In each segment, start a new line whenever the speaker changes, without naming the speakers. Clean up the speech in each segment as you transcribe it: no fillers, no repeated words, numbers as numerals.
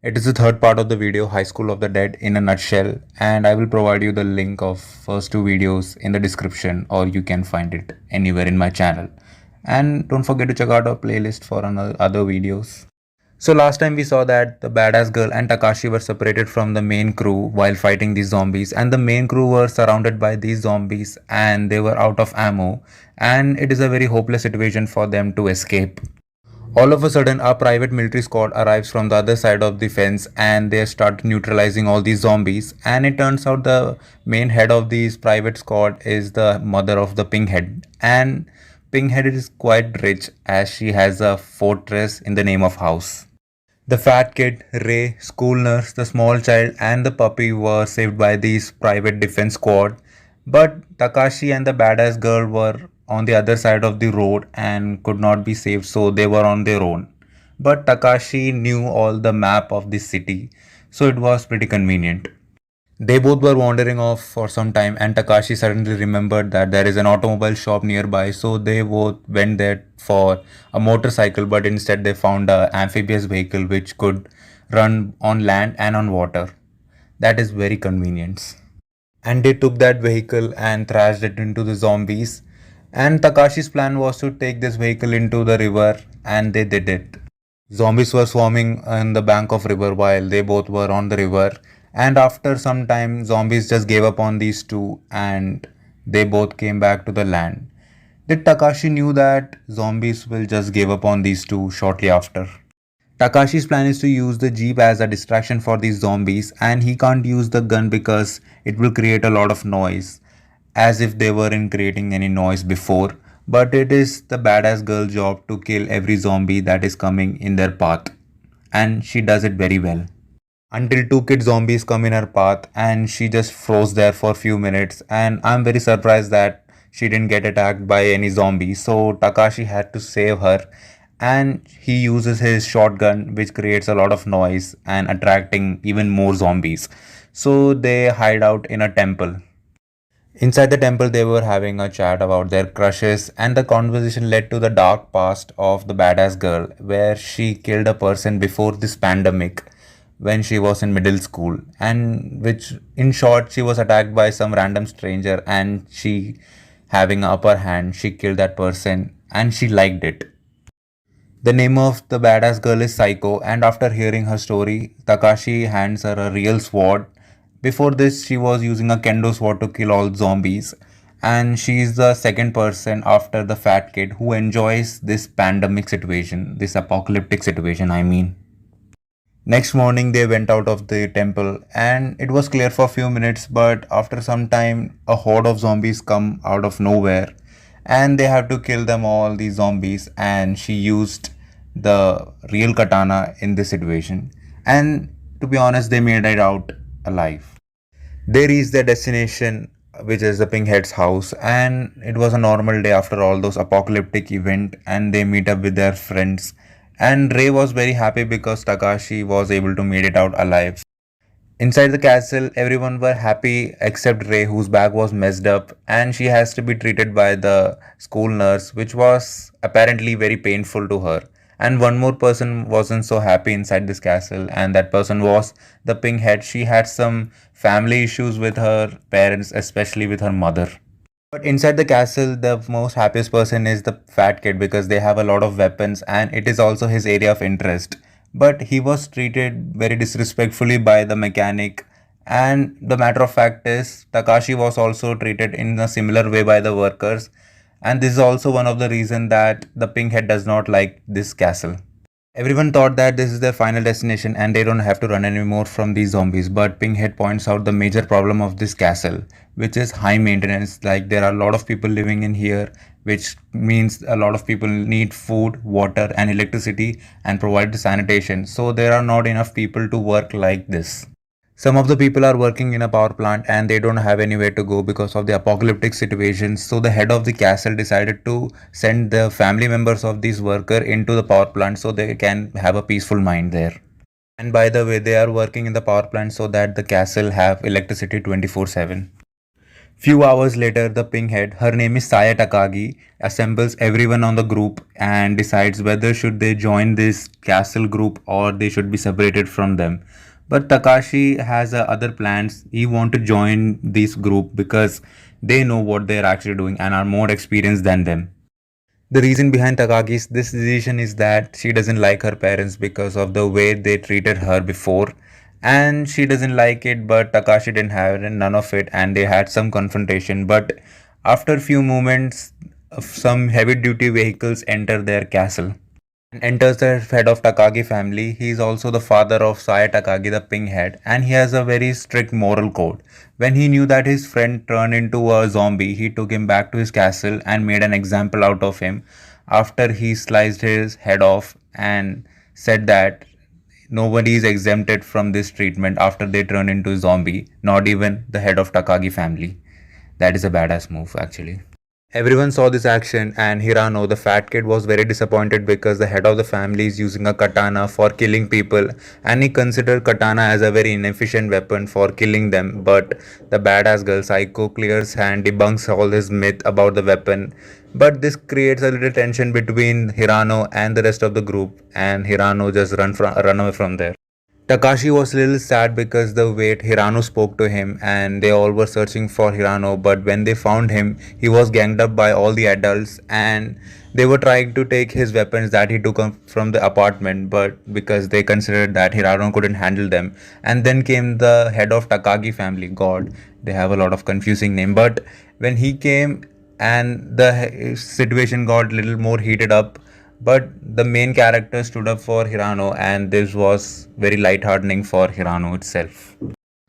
It is the third part of the video, High School of the Dead in a nutshell, and I will provide you the link of first two videos in the description, or you can find it anywhere in my channel. And don't forget to check out our playlist for other videos. So last time we saw that the badass girl and Takashi were separated from the main crew while fighting these zombies, and the main crew were surrounded by these zombies and they were out of ammo, and it is a very hopeless situation for them to escape. All of a sudden, a private military squad arrives from the other side of the fence and they start neutralizing all these zombies. And it turns out the main head of this private squad is the mother of the Pinkhead. And Pinkhead is quite rich as she has a fortress in the name of house. The fat kid, Ray, school nurse, the small child, and the puppy were saved by these private defense squad. But Takashi and the badass girl were on the other side of the road and could not be saved, so they were on their own. But Takashi knew all the map of the city, so it was pretty convenient. They both were wandering off for some time, and Takashi suddenly remembered that there is an automobile shop nearby, so they both went there for a motorcycle, but instead they found an amphibious vehicle which could run on land and on water. That is very convenient. And they took that vehicle and thrashed it into the zombies. And Takashi's plan was to take this vehicle into the river, and they did it. Zombies were swarming on the bank of river while they both were on the river. And after some time, zombies just gave up on these two and they both came back to the land. Did Takashi knew that zombies will just give up on these two shortly after? Takashi's plan is to use the jeep as a distraction for these zombies, and he can't use the gun because it will create a lot of noise, as if they weren't creating any noise before. But it is the badass girl job to kill every zombie that is coming in their path, and she does it very well. Until two kid zombies come in her path, and she just froze there for a few minutes. And I'm very surprised that she didn't get attacked by any zombie, so Takashi had to save her, and he uses his shotgun which creates a lot of noise and attracting even more zombies. So they hide out in a temple. Inside the temple, they were having a chat about their crushes, and the conversation led to the dark past of the badass girl, where she killed a person before this pandemic when she was in middle school. And which, in short, she was attacked by some random stranger, and she, having an upper hand, she killed that person and she liked it. The name of the badass girl is Psycho, and after hearing her story, Takashi hands her a real sword. Before this, she was using a kendo sword to kill all zombies, and she is the second person after the fat kid who enjoys this pandemic situation, this apocalyptic situation, I mean. Next morning, they went out of the temple, and it was clear for a few minutes, but after some time, a horde of zombies come out of nowhere and they have to kill them all, these zombies. And she used the real katana in this situation, and to be honest, they made it out alive. They reached their destination, which is the Pinkhead's house, and it was a normal day after all those apocalyptic event, and they meet up with their friends. And Ray was very happy because Takashi was able to make it out alive. Inside the castle, everyone were happy except Ray, whose bag was messed up, and she has to be treated by the school nurse, which was apparently very painful to her. And one more person wasn't so happy inside this castle, and that person was the Pinkhead. She had some family issues with her parents, especially with her mother. But inside the castle, the most happiest person is the fat kid because they have a lot of weapons and it is also his area of interest. But he was treated very disrespectfully by the mechanic. And the matter of fact is, Takashi was also treated in a similar way by the workers. And this is also one of the reasons that the Pinkhead does not like this castle. Everyone thought that this is their final destination and they don't have to run anymore from these zombies, but Pinkhead points out the major problem of this castle, which is high maintenance. Like there are a lot of people living in here, which means a lot of people need food, water and electricity and provide the sanitation. So there are not enough people to work like this. Some of the people are working in a power plant and they don't have anywhere to go because of the apocalyptic situation. So the head of the castle decided to send the family members of these workers into the power plant so they can have a peaceful mind there. And by the way, they are working in the power plant so that the castle have electricity 24/7. Few hours later, the Pinkhead, her name is Saya Takagi, assembles everyone on the group and decides whether should they join this castle group or they should be separated from them. But Takashi has other plans. He want to join this group because they know what they're actually doing and are more experienced than them. The reason behind Takagi's this decision is that she doesn't like her parents because of the way they treated her before, and she doesn't like it, but Takashi didn't have none of it, and they had some confrontation. But after few moments, some heavy duty vehicles enter their castle and enters the head of Takagi family. He is also the father of Saya Takagi, the pink head, and he has a very strict moral code. When he knew that his friend turned into a zombie, he took him back to his castle and made an example out of him after he sliced his head off and said that nobody is exempted from this treatment after they turn into a zombie, not even the head of Takagi family. That is a badass move actually. Everyone saw this action, and Hirano, the fat kid, was very disappointed because the head of the family is using a katana for killing people, and he considered katana as a very inefficient weapon for killing them. But the badass girl Psycho clears and debunks all his myth about the weapon. But this creates a little tension between Hirano and the rest of the group, and Hirano just run away from there. Takashi was a little sad because the way Hirano spoke to him, and they all were searching for Hirano, but when they found him, he was ganged up by all the adults, and they were trying to take his weapons that he took from the apartment, but because they considered that Hirano couldn't handle them. And then came the head of Takagi family. God, they have a lot of confusing name, but when he came and the situation got a little more heated up, but the main character stood up for Hirano, and this was very light-heartening for Hirano itself.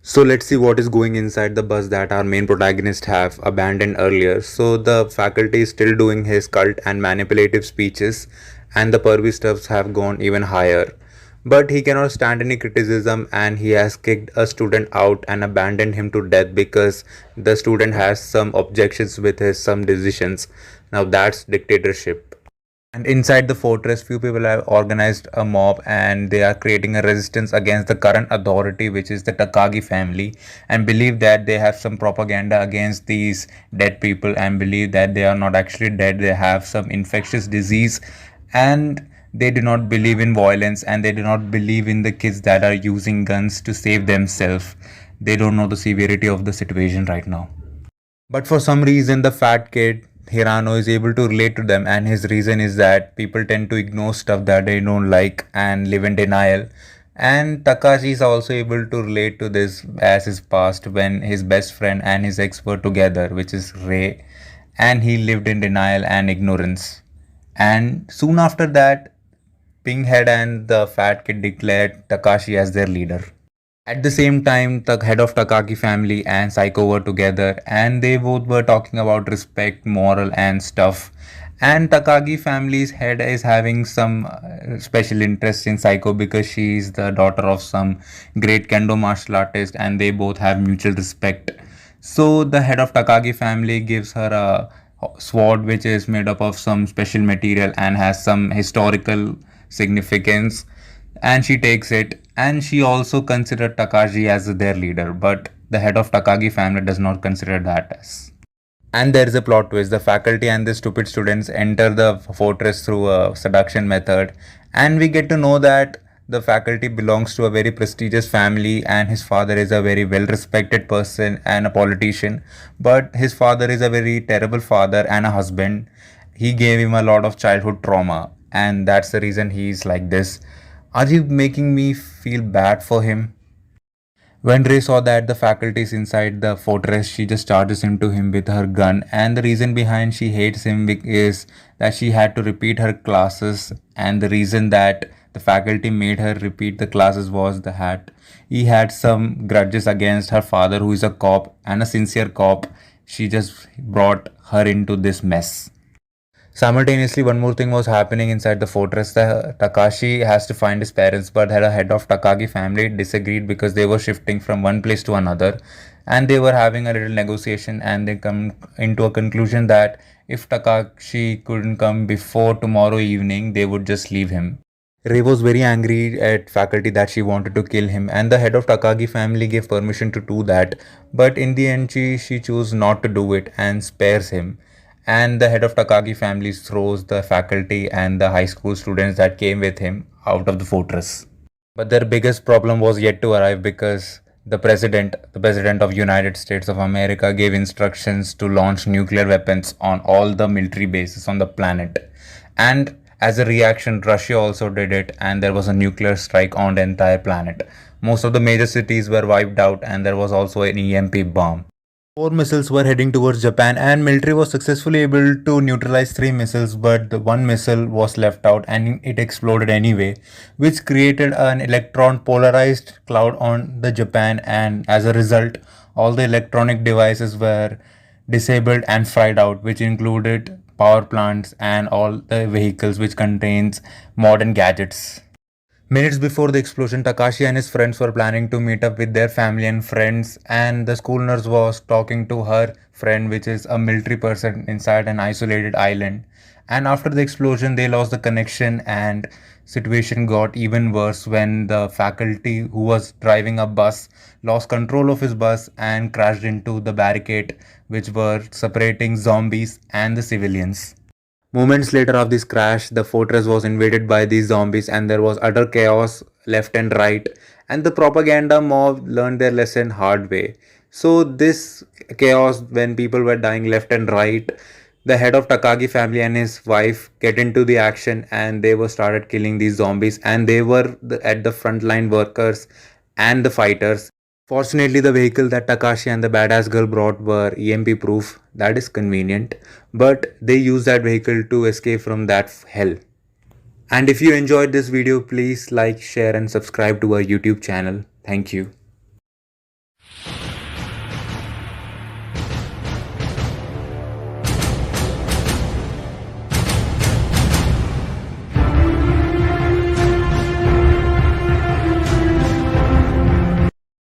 So let's see what is going inside the bus that our main protagonist have abandoned earlier. So the faculty is still doing his cult and manipulative speeches, and the pervy stuffs have gone even higher. But he cannot stand any criticism, and he has kicked a student out and abandoned him to death because the student has some objections with his some decisions. Now that's dictatorship. And inside the fortress, few people have organized a mob and they are creating a resistance against the current authority, which is the Takagi family, and believe that they have some propaganda against these dead people and believe that they are not actually dead, they have some infectious disease, and they do not believe in violence and they do not believe in the kids that are using guns to save themselves. They don't know the severity of the situation right now. But for some reason, the fat kid Hirano is able to relate to them, and his reason is that people tend to ignore stuff that they don't like and live in denial. And Takashi is also able to relate to this as his past when his best friend and his ex were together, which is Ray, and he lived in denial and ignorance. And soon after that, Pinkhead and the fat kid declared Takashi as their leader. At the same time, the head of Takagi family and Psycho were together and they both were talking about respect, moral and stuff. And Takagi family's head is having some special interest in Psycho because she is the daughter of some great kendo martial artist and they both have mutual respect. So the head of Takagi family gives her a sword which is made up of some special material and has some historical significance, and she takes it, and she also considered Takashi as their leader, but the head of Takagi family does not consider that as. And there is a plot twist. The faculty and the stupid students enter the fortress through a seduction method, and we get to know that the faculty belongs to a very prestigious family and his father is a very well respected person and a politician, but his father is a very terrible father and a husband. He gave him a lot of childhood trauma, and that's the reason he's like this. Are you making me feel bad for him? When Ray saw that the faculty is inside the fortress, she just charges into him with her gun. And the reason behind she hates him is that she had to repeat her classes. And the reason that the faculty made her repeat the classes was that he had some grudges against her father, who is a cop and a sincere cop. She just brought her into this mess. Simultaneously, one more thing was happening inside the fortress. Takashi has to find his parents, but the head of Takagi family disagreed because they were shifting from one place to another, and they were having a little negotiation, and they come into a conclusion that if Takashi couldn't come before tomorrow evening, they would just leave him. Rei was very angry at faculty that she wanted to kill him, and the head of Takagi family gave permission to do that. But in the end, she chose not to do it and spares him. And the head of Takagi family throws the faculty and the high school students that came with him out of the fortress. But their biggest problem was yet to arrive because the president of United States of America gave instructions to launch nuclear weapons on all the military bases on the planet. And as a reaction, Russia also did it, and there was a nuclear strike on the entire planet. Most of the major cities were wiped out, and there was also an EMP bomb. Four missiles were heading towards Japan, and military was successfully able to neutralize three missiles, but the one missile was left out and it exploded anyway, which created an electron polarized cloud on the Japan, and as a result, all the electronic devices were disabled and fried out, which included power plants and all the vehicles which contains modern gadgets. Minutes before the explosion, Takashi and his friends were planning to meet up with their family and friends, and the school nurse was talking to her friend, which is a military person inside an isolated island. And after the explosion, they lost the connection, and situation got even worse when the faculty who was driving a bus lost control of his bus and crashed into the barricade, which were separating zombies and the civilians. Moments later of this crash, the fortress was invaded by these zombies and there was utter chaos left and right. And the propaganda mob learned their lesson hard way. So this chaos when people were dying left and right, the head of Takagi family and his wife get into the action and they were started killing these zombies, and they were at the frontline workers and the fighters. Fortunately, the vehicle that Takashi and the badass girl brought were EMP proof. That is convenient. But they used that vehicle to escape from that hell. And if you enjoyed this video, please like, share, and subscribe to our YouTube channel. Thank you.